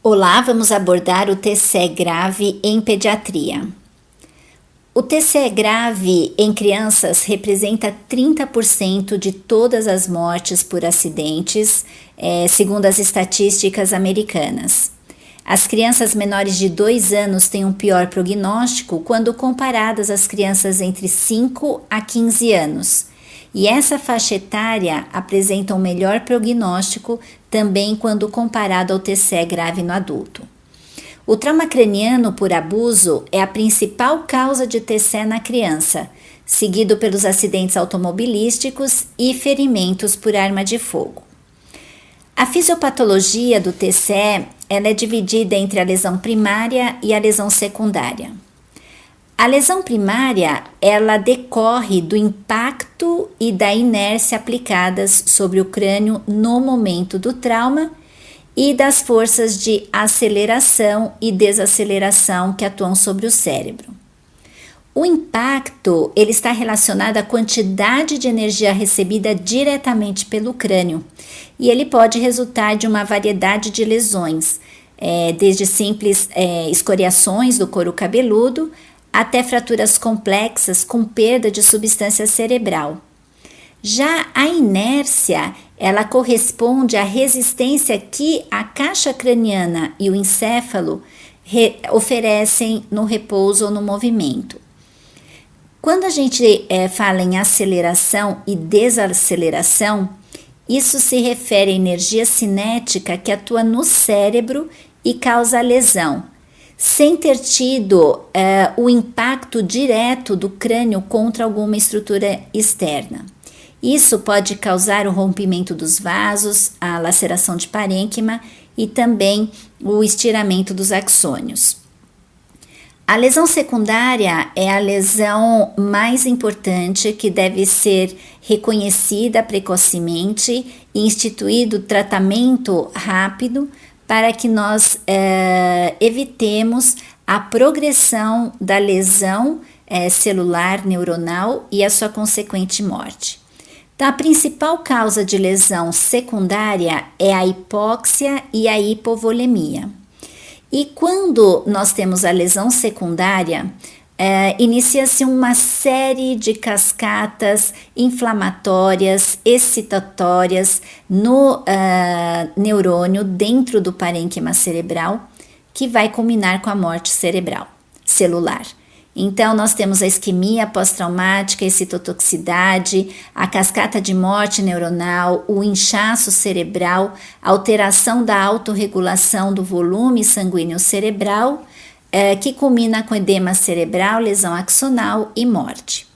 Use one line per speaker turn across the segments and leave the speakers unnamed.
Olá, vamos abordar o TCE grave em pediatria. O TCE grave em crianças representa 30% de todas as mortes por acidentes, segundo as estatísticas americanas. As crianças menores de 2 anos têm um pior prognóstico quando comparadas às crianças entre 5 a 15 anos. E essa faixa etária apresenta um melhor prognóstico também quando comparado ao TCE grave no adulto. O trauma craniano por abuso é a principal causa de TCE na criança, seguido pelos acidentes automobilísticos e ferimentos por arma de fogo. A fisiopatologia do TCE ela é dividida entre a lesão primária e a lesão secundária. A lesão primária, ela decorre do impacto e da inércia aplicadas sobre o crânio no momento do trauma e das forças de aceleração e desaceleração que atuam sobre o cérebro. O impacto, ele está relacionado à quantidade de energia recebida diretamente pelo crânio e ele pode resultar de uma variedade de lesões, desde simples escoriações do couro cabeludo até fraturas complexas com perda de substância cerebral. Já a inércia, ela corresponde à resistência que a caixa craniana e o encéfalo oferecem no repouso ou no movimento. Quando a gente fala em aceleração e desaceleração, isso se refere à energia cinética que atua no cérebro e causa a lesão, sem ter tido o impacto direto do crânio contra alguma estrutura externa. Isso pode causar o rompimento dos vasos, a laceração de parênquima e também o estiramento dos axônios. A lesão secundária é a lesão mais importante que deve ser reconhecida precocemente e instituído tratamento rápido para que nós evitemos a progressão da lesão celular neuronal e a sua consequente morte. Então, a principal causa de lesão secundária é a hipóxia e a hipovolemia. E quando nós temos a lesão secundária, inicia-se uma série de cascatas inflamatórias, excitatórias no neurônio dentro do parênquima cerebral, que vai culminar com a morte celular. Então, nós temos a isquemia pós-traumática, a excitotoxicidade, a cascata de morte neuronal, o inchaço cerebral, a alteração da autorregulação do volume sanguíneo cerebral, que culmina com edema cerebral, lesão axonal e morte.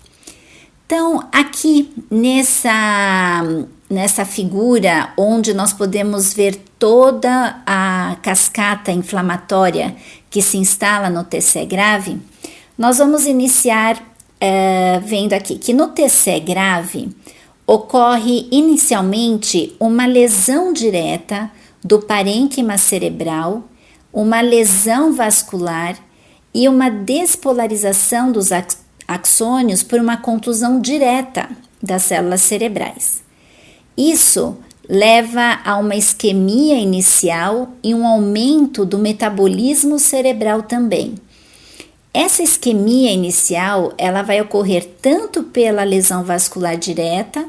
Então, aqui nessa figura, onde nós podemos ver toda a cascata inflamatória que se instala no TCE grave, nós vamos iniciar vendo aqui que no TCE grave ocorre inicialmente uma lesão direta do parênquima cerebral, uma lesão vascular e uma despolarização dos axônios por uma contusão direta das células cerebrais. Isso leva a uma isquemia inicial e um aumento do metabolismo cerebral também. Essa isquemia inicial, ela vai ocorrer tanto pela lesão vascular direta,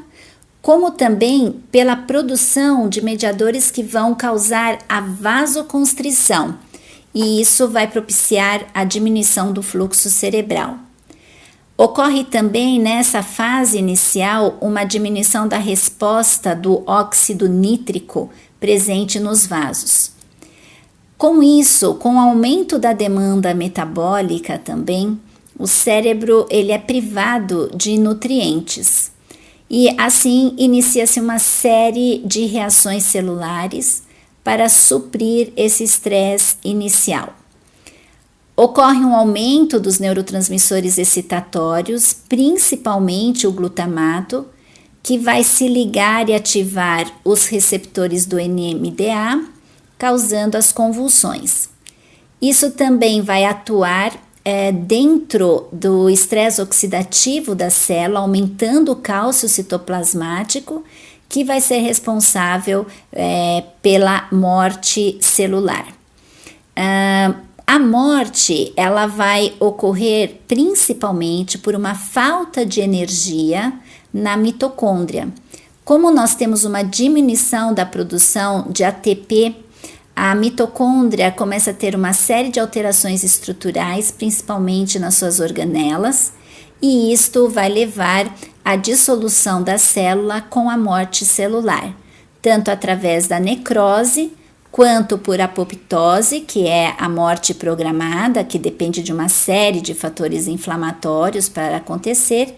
como também pela produção de mediadores que vão causar a vasoconstrição, e isso vai propiciar a diminuição do fluxo cerebral. Ocorre também nessa fase inicial uma diminuição da resposta do óxido nítrico presente nos vasos. Com isso, com o aumento da demanda metabólica também, o cérebro ele é privado de nutrientes e assim inicia-se uma série de reações celulares para suprir esse estresse inicial. Ocorre um aumento dos neurotransmissores excitatórios, principalmente o glutamato, que vai se ligar e ativar os receptores do NMDA, causando as convulsões. Isso também vai atuar dentro do estresse oxidativo da célula, aumentando o cálcio citoplasmático, que vai ser responsável pela morte celular. A morte, ela vai ocorrer principalmente por uma falta de energia na mitocôndria. Como nós temos uma diminuição da produção de ATP, a mitocôndria começa a ter uma série de alterações estruturais, principalmente nas suas organelas, e isto vai levar à dissolução da célula com a morte celular, tanto através da necrose, quanto por apoptose, que é a morte programada, que depende de uma série de fatores inflamatórios para acontecer,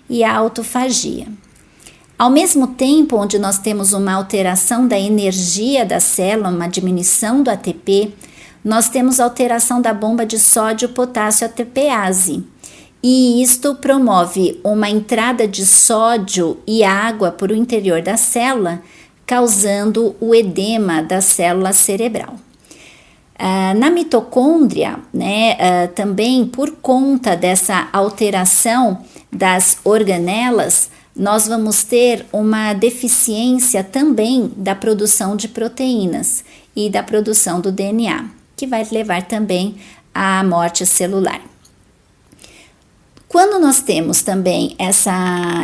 e a autofagia. Ao mesmo tempo, onde nós temos uma alteração da energia da célula, uma diminuição do ATP, nós temos alteração da bomba de sódio-potássio ATPase. E isto promove uma entrada de sódio e água por o interior da célula, causando o edema da célula cerebral. Na mitocôndria, também por conta dessa alteração das organelas, nós vamos ter uma deficiência também da produção de proteínas e da produção do DNA, que vai levar também à morte celular. Quando nós temos também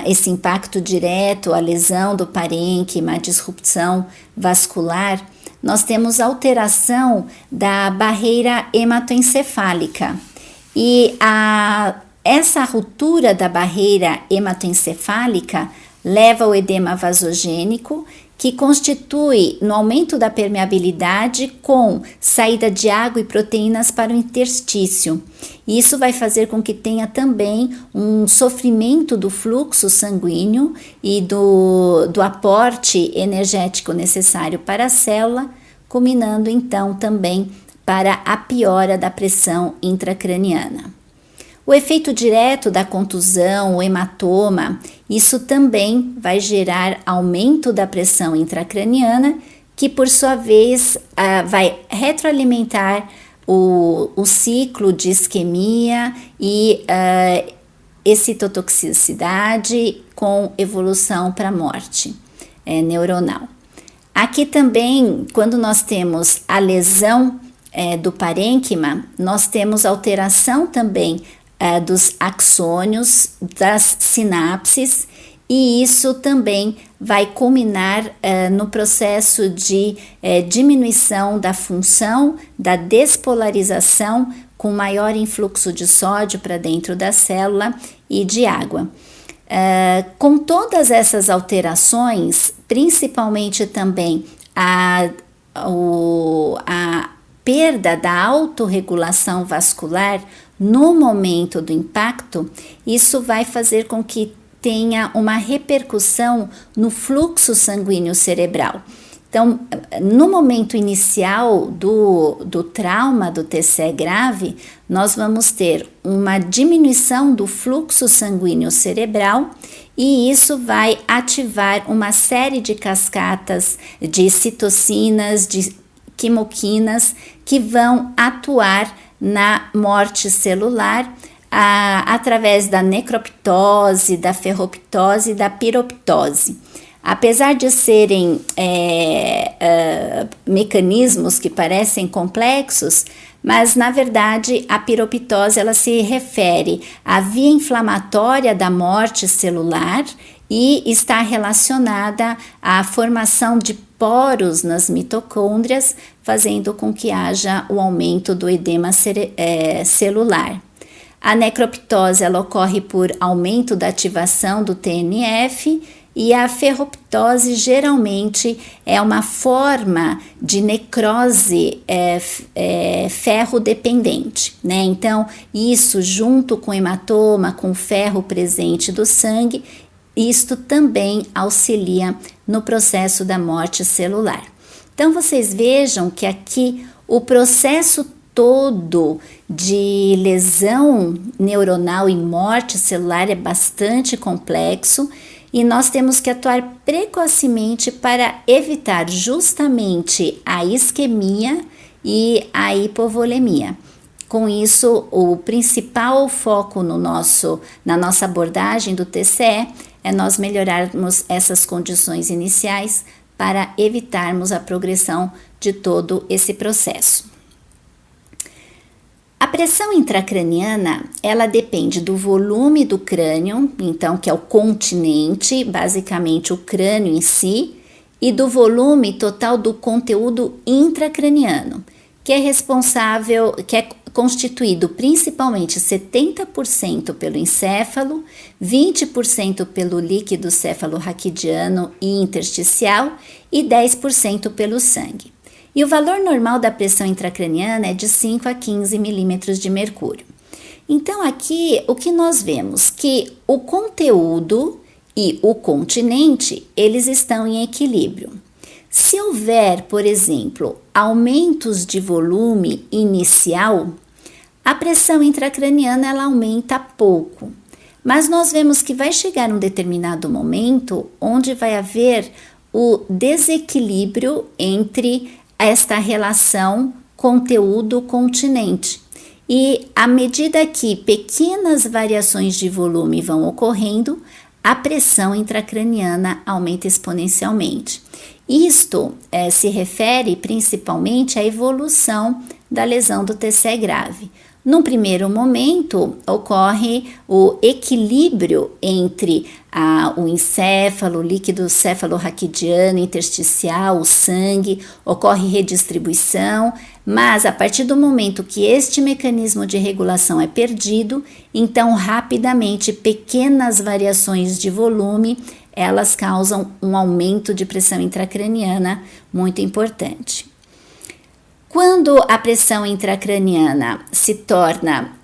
esse impacto direto, a lesão do parênquima, a disrupção vascular, nós temos alteração da barreira hematoencefálica. E essa ruptura da barreira hematoencefálica leva ao edema vasogênico, que constitui no aumento da permeabilidade com saída de água e proteínas para o interstício. Isso vai fazer com que tenha também um sofrimento do fluxo sanguíneo e do aporte energético necessário para a célula, culminando então também para a piora da pressão intracraniana. O efeito direto da contusão, o hematoma, isso também vai gerar aumento da pressão intracraniana, que por sua vez vai retroalimentar o ciclo de isquemia e excitotoxicidade com evolução para a morte neuronal. Aqui também, quando nós temos a lesão do parênquima, nós temos alteração também dos axônios, das sinapses, e isso também vai culminar no processo de diminuição da função, da despolarização, com maior influxo de sódio para dentro da célula e de água. Com todas essas alterações, principalmente também a perda da autorregulação vascular no momento do impacto, isso vai fazer com que tenha uma repercussão no fluxo sanguíneo cerebral. Então, no momento inicial do trauma do TCE grave, nós vamos ter uma diminuição do fluxo sanguíneo cerebral e isso vai ativar uma série de cascatas de citocinas, de quimoquinas que vão atuar na morte celular através da necroptose, da ferroptose e da piroptose. Apesar de serem mecanismos que parecem complexos, mas na verdade a piroptose ela se refere à via inflamatória da morte celular e está relacionada à formação de poros nas mitocôndrias, fazendo com que haja o aumento do edema celular. A necroptose ela ocorre por aumento da ativação do TNF e a ferroptose geralmente é uma forma de necrose ferro-dependente, né? Então, isso junto com hematoma, com ferro presente do sangue, isto também auxilia no processo da morte celular. Então, vocês vejam que aqui o processo todo de lesão neuronal e morte celular é bastante complexo e nós temos que atuar precocemente para evitar justamente a isquemia e a hipovolemia. Com isso, o principal foco na nossa abordagem do TCE é nós melhorarmos essas condições iniciais para evitarmos a progressão de todo esse processo. pressão intracraniana, ela depende do volume do crânio, então que é o continente, basicamente o crânio em si, e do volume total do conteúdo intracraniano, que é responsável, que é constituído principalmente 70% pelo encéfalo, 20% pelo líquido cefalorraquidiano e intersticial e 10% pelo sangue. E o valor normal da pressão intracraniana é de 5 a 15 milímetros de mercúrio. Então aqui o que nós vemos? Que o conteúdo e o continente, eles estão em equilíbrio. Se houver, por exemplo, aumentos de volume inicial, a pressão intracraniana ela aumenta pouco. Mas nós vemos que vai chegar um determinado momento onde vai haver o desequilíbrio entre esta relação conteúdo-continente. E à medida que pequenas variações de volume vão ocorrendo, a pressão intracraniana aumenta exponencialmente. Isto se refere principalmente à evolução da lesão do TCE grave. Num primeiro momento, ocorre o equilíbrio entre o encéfalo, o líquido cefalorraquidiano, intersticial, o sangue, ocorre redistribuição, mas a partir do momento que este mecanismo de regulação é perdido, então rapidamente pequenas variações de volume, elas causam um aumento de pressão intracraniana muito importante. Quando a pressão intracraniana se torna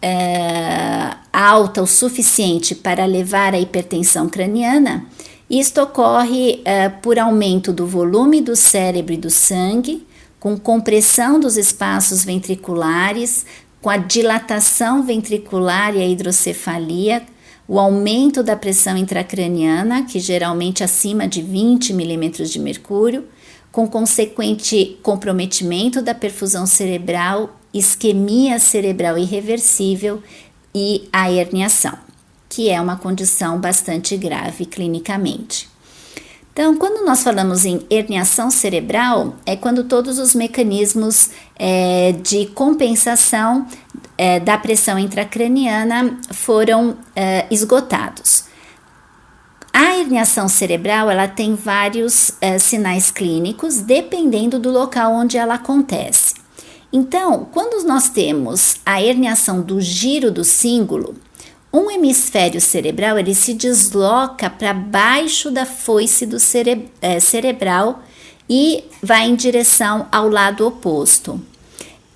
alta o suficiente para levar à hipertensão craniana, isto ocorre por aumento do volume do cérebro e do sangue, com compressão dos espaços ventriculares, com a dilatação ventricular e a hidrocefalia, o aumento da pressão intracraniana, que geralmente acima de 20 milímetros de mercúrio, com consequente comprometimento da perfusão cerebral, isquemia cerebral irreversível e a herniação, que é uma condição bastante grave clinicamente. Então, quando nós falamos em herniação cerebral, é quando todos os mecanismos de compensação da pressão intracraniana foram esgotados. A herniação cerebral ela tem vários sinais clínicos, dependendo do local onde ela acontece. Então, quando nós temos a herniação do giro do cíngulo, um hemisfério cerebral ele se desloca para baixo da foice do cerebral e vai em direção ao lado oposto.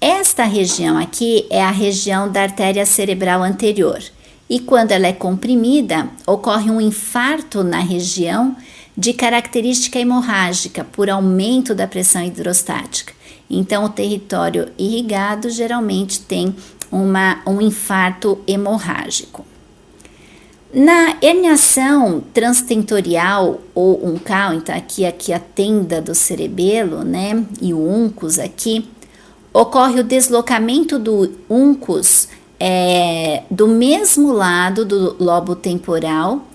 Esta região aqui é a região da artéria cerebral anterior. E quando ela é comprimida, ocorre um infarto na região de característica hemorrágica por aumento da pressão hidrostática. Então, o território irrigado geralmente tem um infarto hemorrágico. Na herniação transtentorial ou uncal, então aqui a tenda do cerebelo, né, e o uncus aqui, ocorre o deslocamento do uncus do mesmo lado do lobo temporal,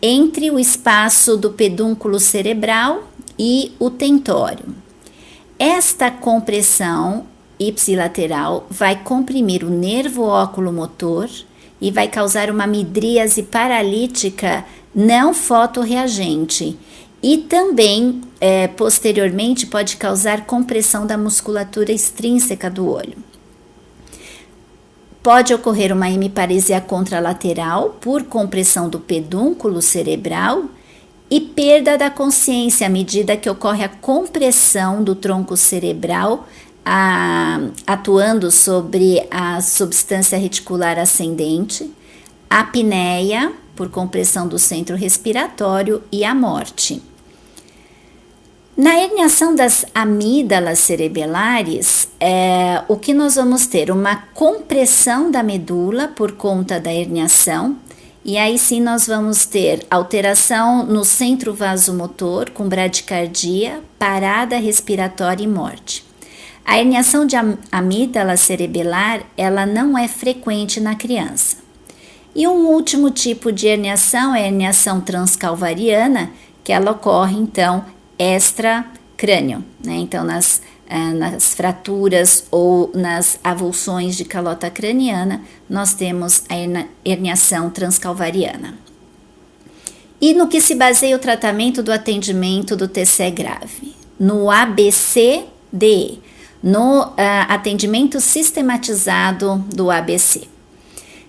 entre o espaço do pedúnculo cerebral e o tentório. Esta compressão ipsilateral vai comprimir o nervo oculomotor e vai causar uma midríase paralítica não fotorreagente e também, posteriormente, pode causar compressão da musculatura extrínseca do olho. Pode ocorrer uma hemiparesia contralateral por compressão do pedúnculo cerebral e perda da consciência à medida que ocorre a compressão do tronco cerebral, atuando sobre a substância reticular ascendente, a apneia por compressão do centro respiratório e a morte. Na herniação das amígdalas cerebelares, o que nós vamos ter? Uma compressão da medula por conta da herniação, e aí sim nós vamos ter alteração no centro vasomotor com bradicardia, parada respiratória e morte. A herniação de amígdala cerebelar, ela não é frequente na criança. E um último tipo de herniação é a herniação transcalvariana, que ela ocorre então extracrânio, né? Então nas nas fraturas ou nas avulsões de calota craniana, nós temos a herniação transcalvariana. E no que se baseia o tratamento do atendimento do TCE grave? No ABCDE, no atendimento sistematizado do ABC.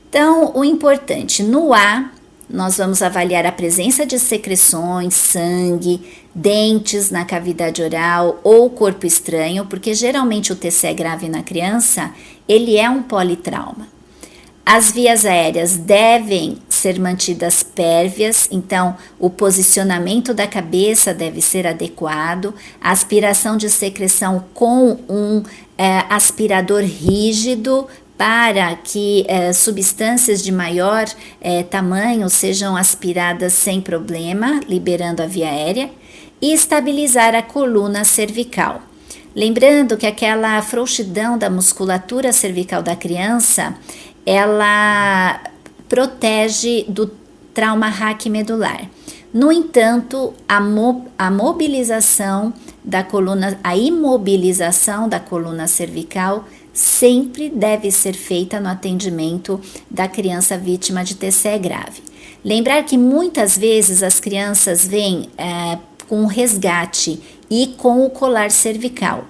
Então, o importante, no A, nós vamos avaliar a presença de secreções, sangue, dentes na cavidade oral ou corpo estranho, porque geralmente o TCE grave na criança, ele é um politrauma. As vias aéreas devem ser mantidas pérvias, então o posicionamento da cabeça deve ser adequado, a aspiração de secreção com um aspirador rígido para que substâncias de maior tamanho sejam aspiradas sem problema, liberando a via aérea, e estabilizar a coluna cervical. Lembrando que aquela frouxidão da musculatura cervical da criança, ela protege do trauma raquimedular. No entanto, a mobilização da coluna, a imobilização da coluna cervical sempre deve ser feita no atendimento da criança vítima de TCE grave. Lembrar que muitas vezes as crianças vêm com resgate e com o colar cervical.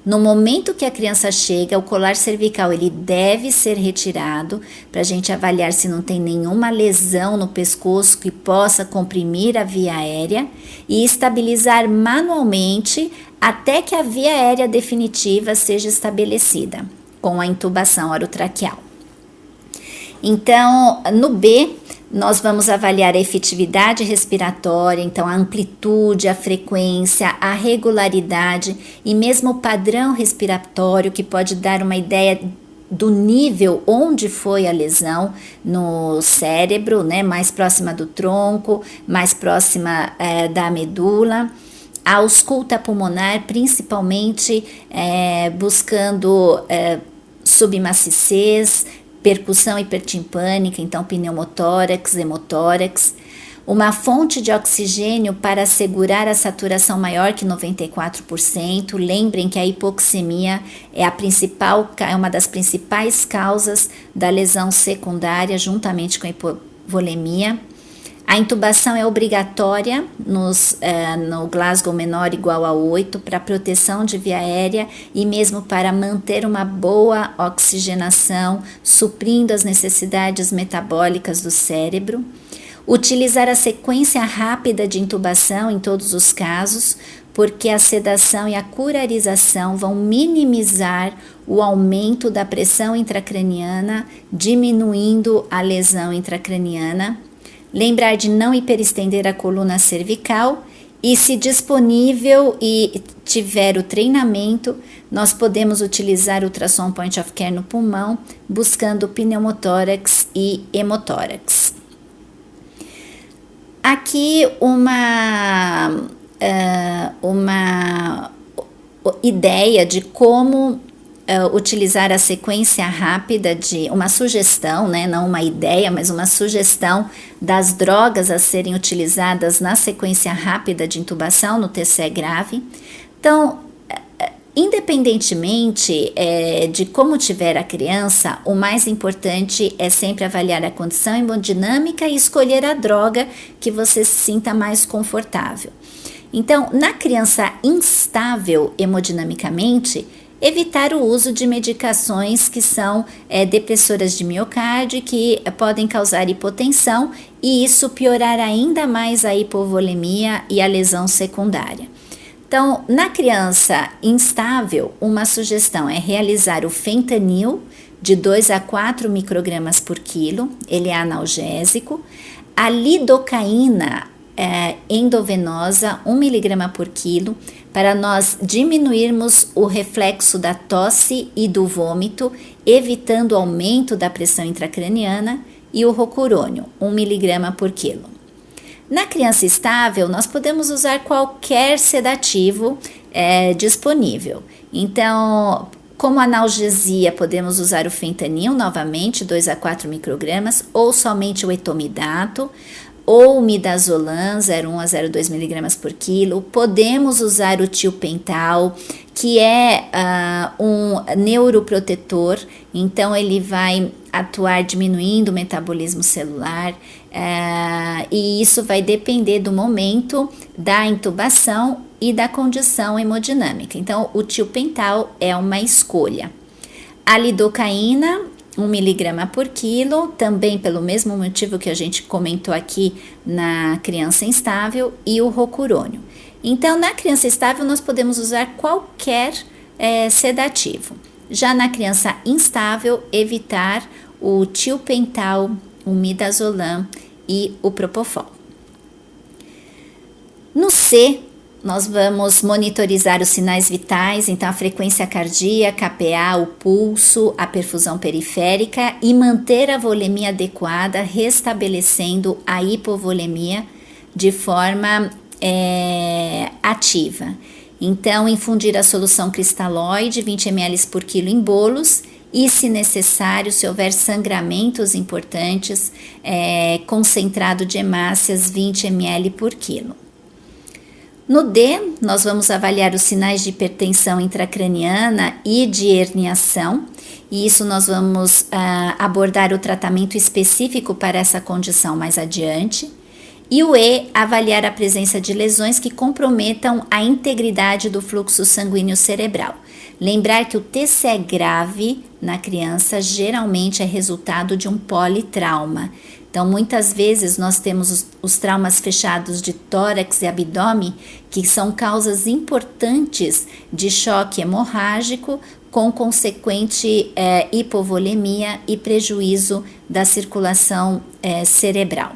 No momento que a criança chega, o colar cervical ele deve ser retirado para a gente avaliar se não tem nenhuma lesão no pescoço que possa comprimir a via aérea e estabilizar manualmente até que a via aérea definitiva seja estabelecida com a intubação orotraqueal. Então, no B, nós vamos avaliar a efetividade respiratória, então a amplitude, a frequência, a regularidade e mesmo o padrão respiratório, que pode dar uma ideia do nível onde foi a lesão no cérebro, né, mais próxima do tronco, mais próxima da medula. A ausculta pulmonar, principalmente buscando submaciez, percussão hipertimpânica, então pneumotórax, hemotórax, uma fonte de oxigênio para assegurar a saturação maior que 94%. Lembrem que a hipoxemia é uma das principais causas da lesão secundária, juntamente com a hipovolemia. A intubação é obrigatória no Glasgow menor igual a 8 para proteção de via aérea e mesmo para manter uma boa oxigenação, suprindo as necessidades metabólicas do cérebro. Utilizar a sequência rápida de intubação em todos os casos, porque a sedação e a curarização vão minimizar o aumento da pressão intracraniana, diminuindo a lesão intracraniana. Lembrar de não hiperestender a coluna cervical e, se disponível e tiver o treinamento, nós podemos utilizar o ultrassom point of care no pulmão, buscando pneumotórax e hemotórax. Aqui uma ideia de como utilizar a sequência rápida uma sugestão, né, não uma ideia, mas uma sugestão das drogas a serem utilizadas na sequência rápida de intubação no TCE grave. Então, independentemente de como tiver a criança, o mais importante é sempre avaliar a condição hemodinâmica e escolher a droga que você se sinta mais confortável. Então, na criança instável hemodinamicamente, evitar o uso de medicações que são depressoras de miocárdio, que podem causar hipotensão e isso piorar ainda mais a hipovolemia e a lesão secundária. Então, na criança instável, uma sugestão é realizar o fentanil de 2 a 4 microgramas por quilo, ele é analgésico, a lidocaína endovenosa, 1 miligrama por quilo, para nós diminuirmos o reflexo da tosse e do vômito, evitando o aumento da pressão intracraniana, e o rocurônio, 1 miligrama por quilo. Na criança estável, nós podemos usar qualquer sedativo disponível. Então, como analgesia, podemos usar o fentanil novamente, 2 a 4 microgramas, ou somente o etomidato. ou midazolam 0,1 a 0,2 miligramas por quilo. Podemos usar o tiopental, que é um neuroprotetor, então ele vai atuar diminuindo o metabolismo celular, e isso vai depender do momento da intubação e da condição hemodinâmica. Então o tiopental é uma escolha. A lidocaína, 1 miligrama por quilo, também pelo mesmo motivo que a gente comentou aqui na criança instável, e o rocurônio. Então, na criança estável, nós podemos usar qualquer sedativo. Já na criança instável, evitar o tiopental, o midazolam e o propofol. No C, nós vamos monitorizar os sinais vitais, então a frequência cardíaca, a PA, o pulso, a perfusão periférica, e manter a volemia adequada, restabelecendo a hipovolemia de forma ativa. Então, infundir a solução cristalóide, 20 ml por quilo em bolos, e, se necessário, se houver sangramentos importantes, concentrado de hemácias, 20 ml por quilo. No D, nós vamos avaliar os sinais de hipertensão intracraniana e de herniação, e isso nós vamos abordar o tratamento específico para essa condição mais adiante. E o E, avaliar a presença de lesões que comprometam a integridade do fluxo sanguíneo cerebral. Lembrar que o TCE grave na criança geralmente é resultado de um politrauma. Então, muitas vezes nós temos os traumas fechados de tórax e abdômen, que são causas importantes de choque hemorrágico, com consequente hipovolemia e prejuízo da circulação cerebral.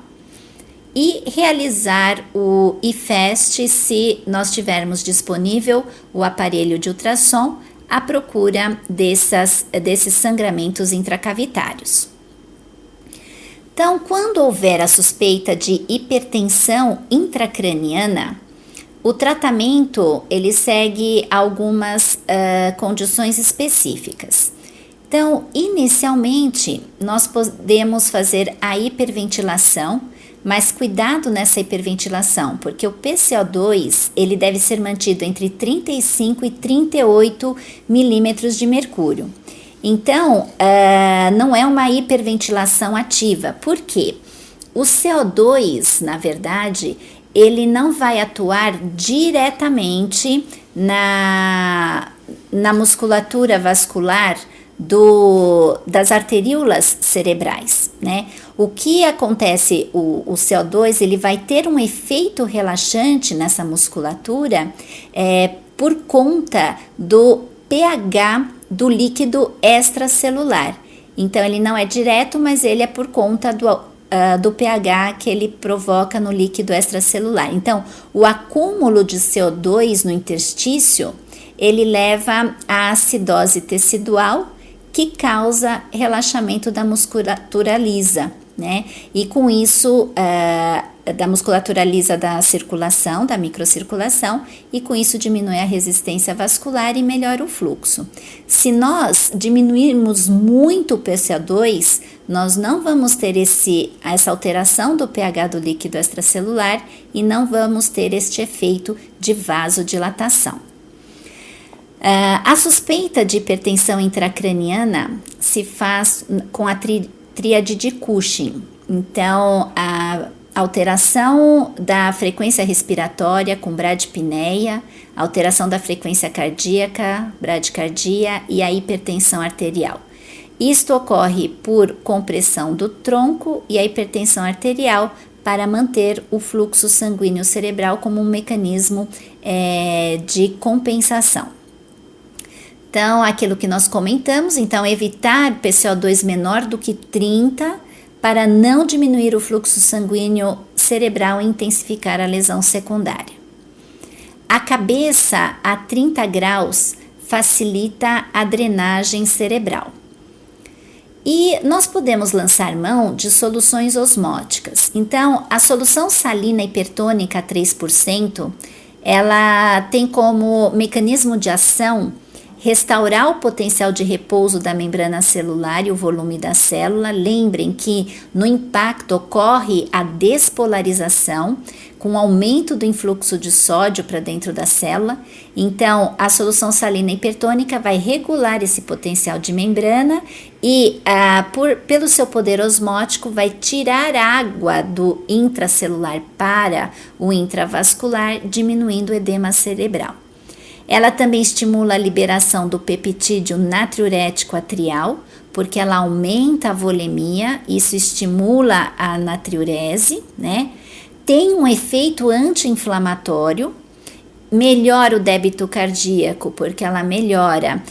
E realizar o IFEST se nós tivermos disponível o aparelho de ultrassom à procura desses sangramentos intracavitários. Então, quando houver a suspeita de hipertensão intracraniana, o tratamento ele segue algumas condições específicas. Então, inicialmente, nós podemos fazer a hiperventilação, mas cuidado nessa hiperventilação, porque o PCO2 ele deve ser mantido entre 35 e 38 milímetros de mercúrio. Então, não é uma hiperventilação ativa. Por quê? O CO2, na verdade, ele não vai atuar diretamente na musculatura vascular das arteríolas cerebrais, né? O que acontece, o CO2, ele vai ter um efeito relaxante nessa musculatura por conta do pH do líquido extracelular. Então, ele não é direto, mas ele é por conta do pH que ele provoca no líquido extracelular. Então, o acúmulo de CO2 no interstício, ele leva à acidose tecidual, que causa relaxamento da musculatura lisa, né? E com isso, da musculatura lisa da circulação, da microcirculação, e com isso diminui a resistência vascular e melhora o fluxo. Se nós diminuirmos muito o PCO2, nós não vamos ter essa alteração do pH do líquido extracelular e não vamos ter este efeito de vasodilatação. A suspeita de hipertensão intracraniana se faz com a tríade de Cushing. Então, a alteração da frequência respiratória com bradipneia, alteração da frequência cardíaca, bradicardia e a hipertensão arterial. Isto ocorre por compressão do tronco e a hipertensão arterial para manter o fluxo sanguíneo cerebral como um mecanismo de compensação. Então, aquilo que nós comentamos, então evitar PCO2 menor do que 30 para não diminuir o fluxo sanguíneo cerebral e intensificar a lesão secundária. A cabeça a 30 graus facilita a drenagem cerebral. E nós podemos lançar mão de soluções osmóticas. Então, a solução salina hipertônica 3%, ela tem como mecanismo de ação restaurar o potencial de repouso da membrana celular e o volume da célula. Lembrem que no impacto ocorre a despolarização, com aumento do influxo de sódio para dentro da célula. Então, a solução salina hipertônica vai regular esse potencial de membrana e, pelo seu poder osmótico, vai tirar água do intracelular para o intravascular, diminuindo o edema cerebral. Ela também estimula a liberação do peptídeo natriurético atrial, porque ela aumenta a volemia, isso estimula a natriurese, né? Tem um efeito anti-inflamatório, melhora o débito cardíaco, porque ela melhora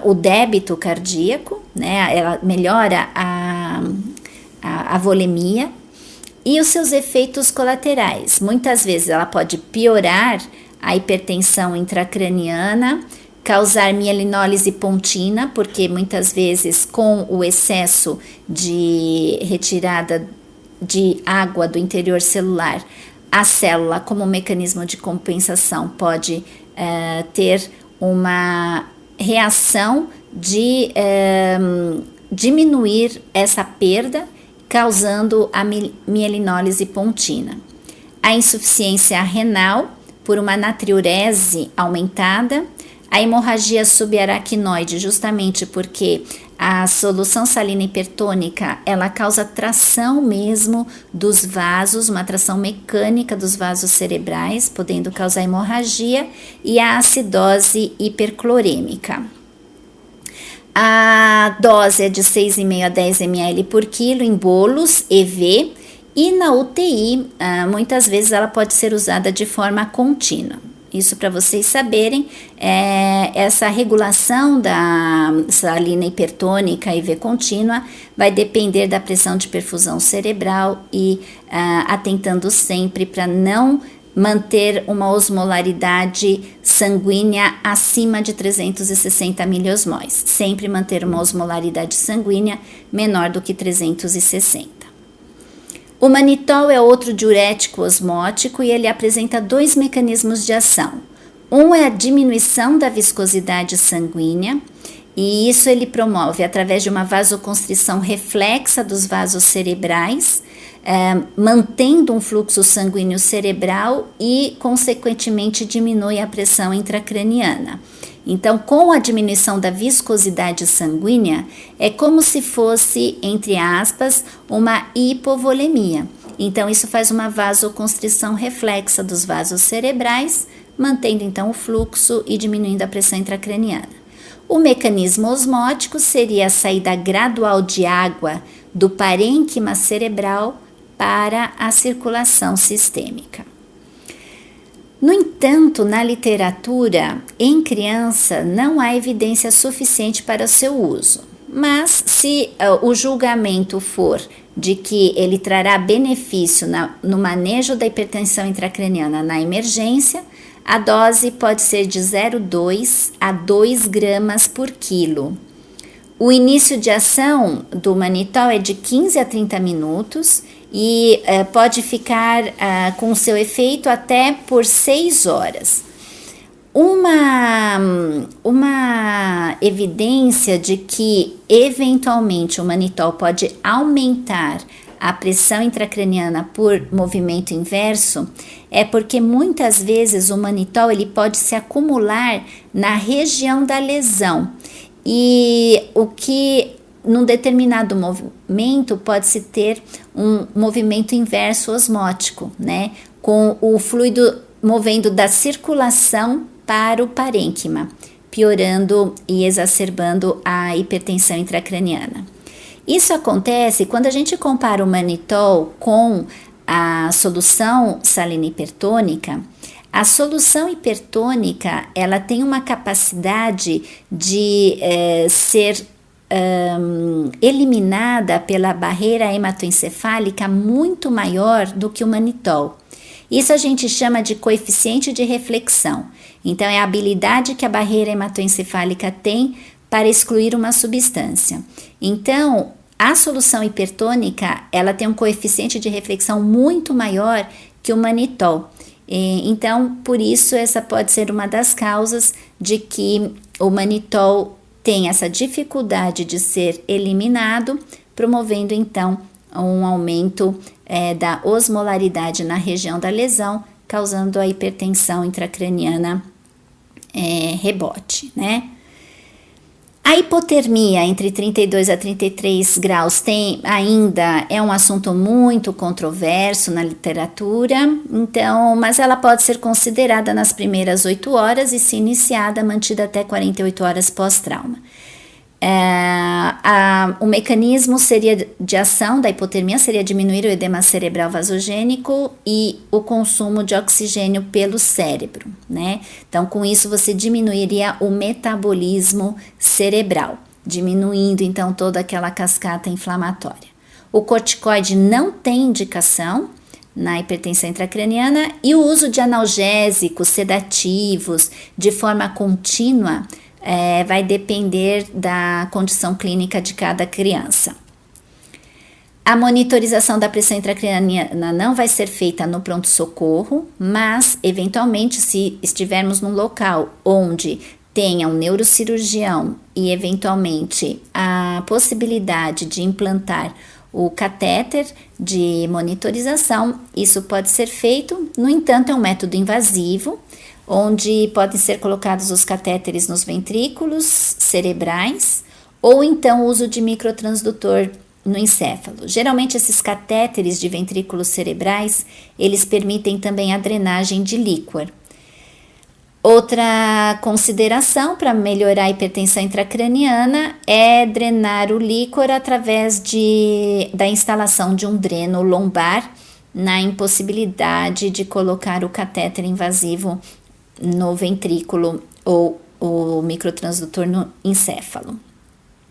o débito cardíaco, né? Ela melhora a volemia e os seus efeitos colaterais. Muitas vezes ela pode piorar a hipertensão intracraniana, causar mielinólise pontina, porque muitas vezes com o excesso de retirada de água do interior celular, a célula, como mecanismo de compensação, pode ter uma reação de diminuir essa perda, causando a mielinólise pontina. A insuficiência renal, por uma natriurese aumentada, a hemorragia subaracnoide, justamente porque a solução salina hipertônica, ela causa tração mesmo dos vasos, uma tração mecânica dos vasos cerebrais, podendo causar hemorragia, e a acidose hiperclorêmica. A dose é de 6,5 a 10 ml por quilo em bolos EV, e na UTI, muitas vezes ela pode ser usada de forma contínua. Isso para vocês saberem, essa regulação da salina hipertônica IV contínua vai depender da pressão de perfusão cerebral e atentando sempre para não manter uma osmolaridade sanguínea acima de 360 miliosmóis. Sempre manter uma osmolaridade sanguínea menor do que 360. O manitol é outro diurético osmótico e ele apresenta dois mecanismos de ação. Um é a diminuição da viscosidade sanguínea, e isso ele promove através de uma vasoconstrição reflexa dos vasos cerebrais, mantendo um fluxo sanguíneo cerebral e, consequentemente, diminui a pressão intracraniana. Então, com a diminuição da viscosidade sanguínea, é como se fosse, entre aspas, uma hipovolemia. Então, isso faz uma vasoconstrição reflexa dos vasos cerebrais, mantendo então o fluxo e diminuindo a pressão intracraniana. O mecanismo osmótico seria a saída gradual de água do parênquima cerebral para a circulação sistêmica. No entanto, na literatura, em criança, não há evidência suficiente para o seu uso. Mas, se o julgamento for de que ele trará benefício no manejo da hipertensão intracraniana na emergência, a dose pode ser de 0,2 a 2 gramas por quilo. O início de ação do manitol é de 15 a 30 minutos e pode ficar com seu efeito até por 6 horas. Uma evidência de que eventualmente o manitol pode aumentar a pressão intracraniana por movimento inverso é porque muitas vezes o manitol ele pode se acumular na região da lesão, e o que num determinado movimento pode-se ter um movimento inverso osmótico, né? Com o fluido movendo da circulação para o parênquima, piorando e exacerbando a hipertensão intracraniana. Isso acontece quando a gente compara o manitol com a solução salina hipertônica. A solução hipertônica, ela tem uma capacidade de ser eliminada pela barreira hematoencefálica muito maior do que o manitol. Isso a gente chama de coeficiente de reflexão. Então, é a habilidade que a barreira hematoencefálica tem para excluir uma substância. Então, a solução hipertônica, ela tem um coeficiente de reflexão muito maior que o manitol. Então, por isso, essa pode ser uma das causas de que o manitol tem essa dificuldade de ser eliminado, promovendo então um aumento da osmolaridade na região da lesão, causando a hipertensão intracraniana rebote, né? A hipotermia entre 32 a 33 graus ainda é um assunto muito controverso na literatura, então, mas ela pode ser considerada nas primeiras 8 horas e, se iniciada, mantida até 48 horas pós-trauma. O mecanismo de ação da hipotermia seria diminuir o edema cerebral vasogênico e o consumo de oxigênio pelo cérebro, né? Então, com isso, você diminuiria o metabolismo cerebral, diminuindo, então, toda aquela cascata inflamatória. O corticoide não tem indicação na hipertensão intracraniana e o uso de analgésicos, sedativos, de forma contínua, vai depender da condição clínica de cada criança. A monitorização da pressão intracraniana não vai ser feita no pronto-socorro, mas, eventualmente, se estivermos num local onde tenha um neurocirurgião e, eventualmente, a possibilidade de implantar o catéter de monitorização, isso pode ser feito. No entanto, é um método invasivo, onde podem ser colocados os catéteres nos ventrículos cerebrais, ou então o uso de microtransdutor no encéfalo. Geralmente esses catéteres de ventrículos cerebrais, eles permitem também a drenagem de líquor. Outra consideração para melhorar a hipertensão intracraniana é drenar o líquor através da instalação de um dreno lombar, na impossibilidade de colocar o catéter invasivo no ventrículo ou o microtransdutor no encéfalo.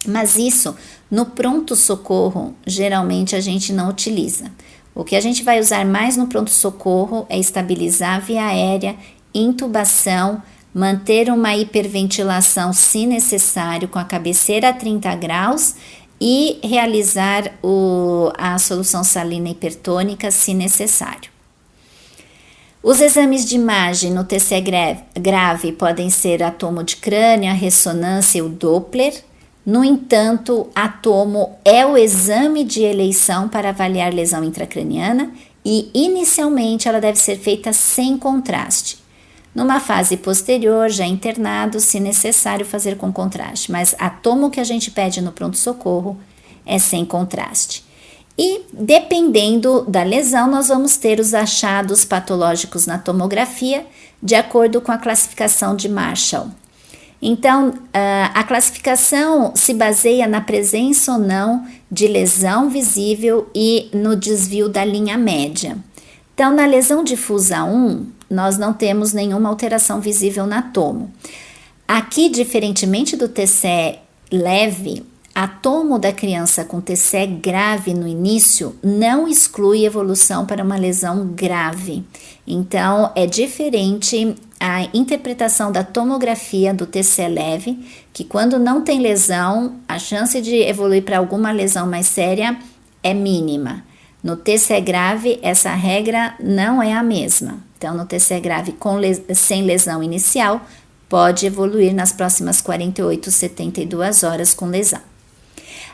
Mas isso, no pronto-socorro, geralmente a gente não utiliza. O que a gente vai usar mais no pronto-socorro é estabilizar a via aérea, intubação, manter uma hiperventilação se necessário com a cabeceira a 30 graus e realizar a solução salina hipertônica se necessário. Os exames de imagem no TCE grave podem ser a tomo de crânio, a ressonância e o Doppler. No entanto, a tomo é o exame de eleição para avaliar lesão intracraniana e, inicialmente, ela deve ser feita sem contraste. Numa fase posterior, já internado, se necessário fazer com contraste, mas a tomo que a gente pede no pronto-socorro é sem contraste. E, dependendo da lesão, nós vamos ter os achados patológicos na tomografia, de acordo com a classificação de Marshall. Então, a classificação se baseia na presença ou não de lesão visível e no desvio da linha média. Então, na lesão difusa 1, nós não temos nenhuma alteração visível na tomo. Aqui, diferentemente do TCE leve, a tomo da criança com TCE grave no início não exclui evolução para uma lesão grave. Então, é diferente a interpretação da tomografia do TCE leve, que quando não tem lesão, a chance de evoluir para alguma lesão mais séria é mínima. No TCE grave, essa regra não é a mesma. Então, no TCE grave sem lesão inicial, pode evoluir nas próximas 48, 72 horas com lesão.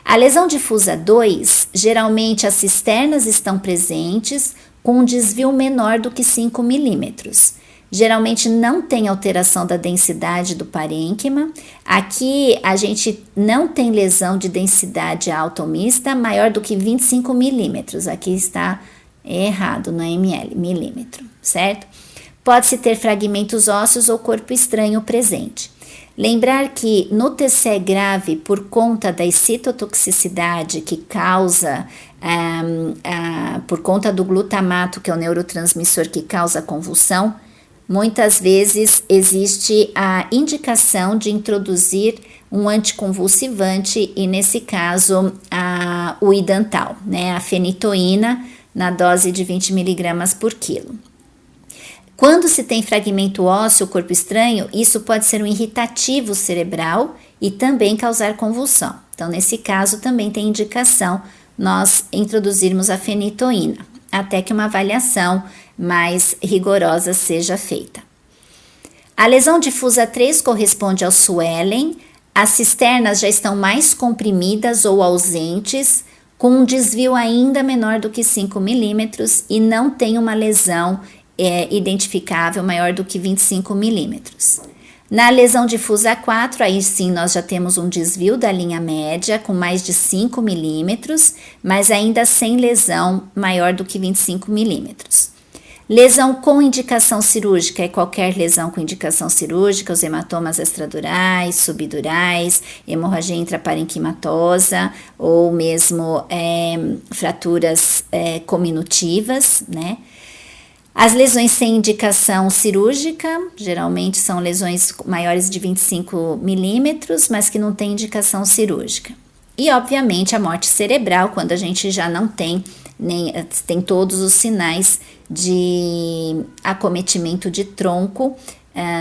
A lesão difusa 2, geralmente as cisternas estão presentes com um desvio menor do que 5 milímetros. Geralmente não tem alteração da densidade do parênquima. Aqui a gente não tem lesão de densidade alta ou mista maior do que 25 milímetros. Aqui está errado, não é milímetro, certo? Pode-se ter fragmentos ósseos ou corpo estranho presente. Lembrar que no TCE grave, por conta da excitotoxicidade que causa, por conta do glutamato, que é o neurotransmissor que causa convulsão, muitas vezes existe a indicação de introduzir um anticonvulsivante e, nesse caso, o idantal, né, a fenitoína, na dose de 20 mg por quilo. Quando se tem fragmento ósseo, corpo estranho, isso pode ser um irritativo cerebral e também causar convulsão. Então, nesse caso, também tem indicação nós introduzirmos a fenitoína. até que uma avaliação mais rigorosa seja feita. A lesão difusa 3 corresponde ao swelling. As cisternas já estão mais comprimidas ou ausentes, com um desvio ainda menor do que 5 milímetros e não tem uma lesão identificável maior do que 25 milímetros. Na lesão difusa 4, aí sim nós já temos um desvio da linha média com mais de 5 milímetros, mas ainda sem lesão maior do que 25 milímetros. Lesão com indicação cirúrgica é qualquer lesão com indicação cirúrgica, os hematomas extradurais, subdurais, hemorragia intraparenquimatosa ou mesmo fraturas cominutivas, né? As lesões sem indicação cirúrgica, geralmente são lesões maiores de 25 milímetros, mas que não têm indicação cirúrgica. E, obviamente, a morte cerebral, quando a gente já não tem todos os sinais de acometimento de tronco,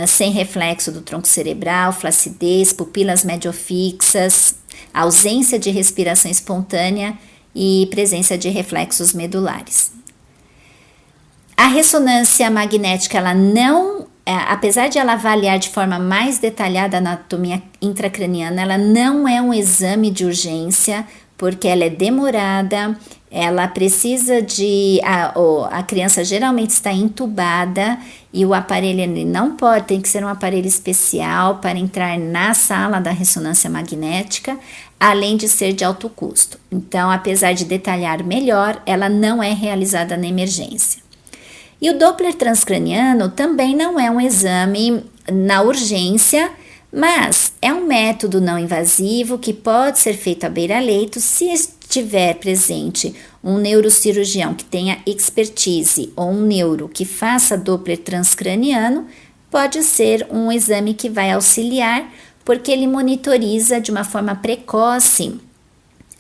sem reflexo do tronco cerebral, flacidez, pupilas mediofixas, ausência de respiração espontânea e presença de reflexos medulares. A ressonância magnética, ela não, apesar de ela avaliar de forma mais detalhada a anatomia intracraniana, ela não é um exame de urgência, porque ela é demorada, ela precisa de... A criança geralmente está entubada e o aparelho ele não pode, tem que ser um aparelho especial para entrar na sala da ressonância magnética, além de ser de alto custo. Então, apesar de detalhar melhor, ela não é realizada na emergência. E o Doppler transcraniano também não é um exame na urgência, mas é um método não invasivo que pode ser feito à beira-leito se estiver presente um neurocirurgião que tenha expertise ou um neuro que faça Doppler transcraniano, pode ser um exame que vai auxiliar, porque ele monitoriza de uma forma precoce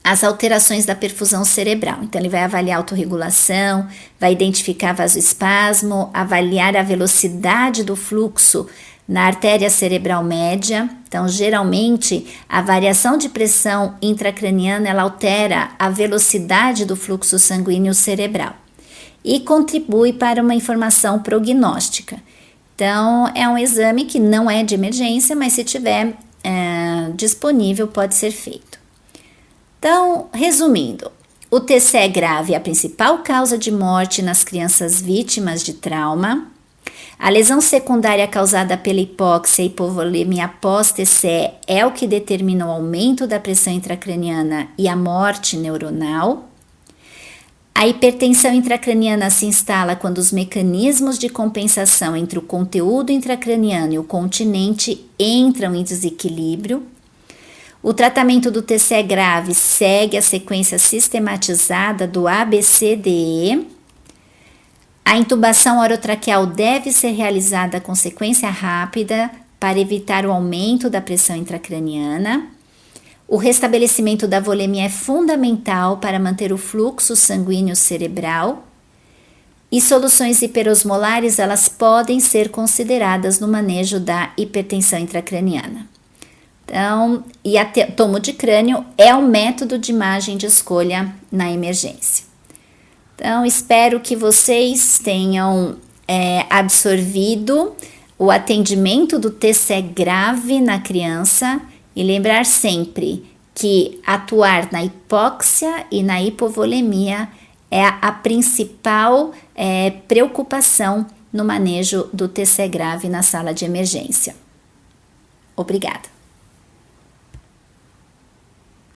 as alterações da perfusão cerebral. Então, ele vai avaliar a autorregulação, vai identificar vasoespasmo, avaliar a velocidade do fluxo na artéria cerebral média. Então, geralmente, a variação de pressão intracraniana, ela altera a velocidade do fluxo sanguíneo cerebral e contribui para uma informação prognóstica. Então, é um exame que não é de emergência, mas se tiver disponível, pode ser feito. Então, resumindo, o TCE grave é a principal causa de morte nas crianças vítimas de trauma. A lesão secundária causada pela hipóxia e hipovolemia pós-TCE é o que determina o aumento da pressão intracraniana e a morte neuronal. A hipertensão intracraniana se instala quando os mecanismos de compensação entre o conteúdo intracraniano e o continente entram em desequilíbrio. O tratamento do TCE grave segue a sequência sistematizada do ABCDE. A intubação orotraqueal deve ser realizada com sequência rápida para evitar o aumento da pressão intracraniana. O restabelecimento da volemia é fundamental para manter o fluxo sanguíneo cerebral. E soluções hiperosmolares, elas podem ser consideradas no manejo da hipertensão intracraniana. Então, e a tomo de crânio é um método de imagem de escolha na emergência. Então, espero que vocês tenham absorvido o atendimento do TCE grave na criança e lembrar sempre que atuar na hipóxia e na hipovolemia é a principal preocupação no manejo do TCE grave na sala de emergência. Obrigada.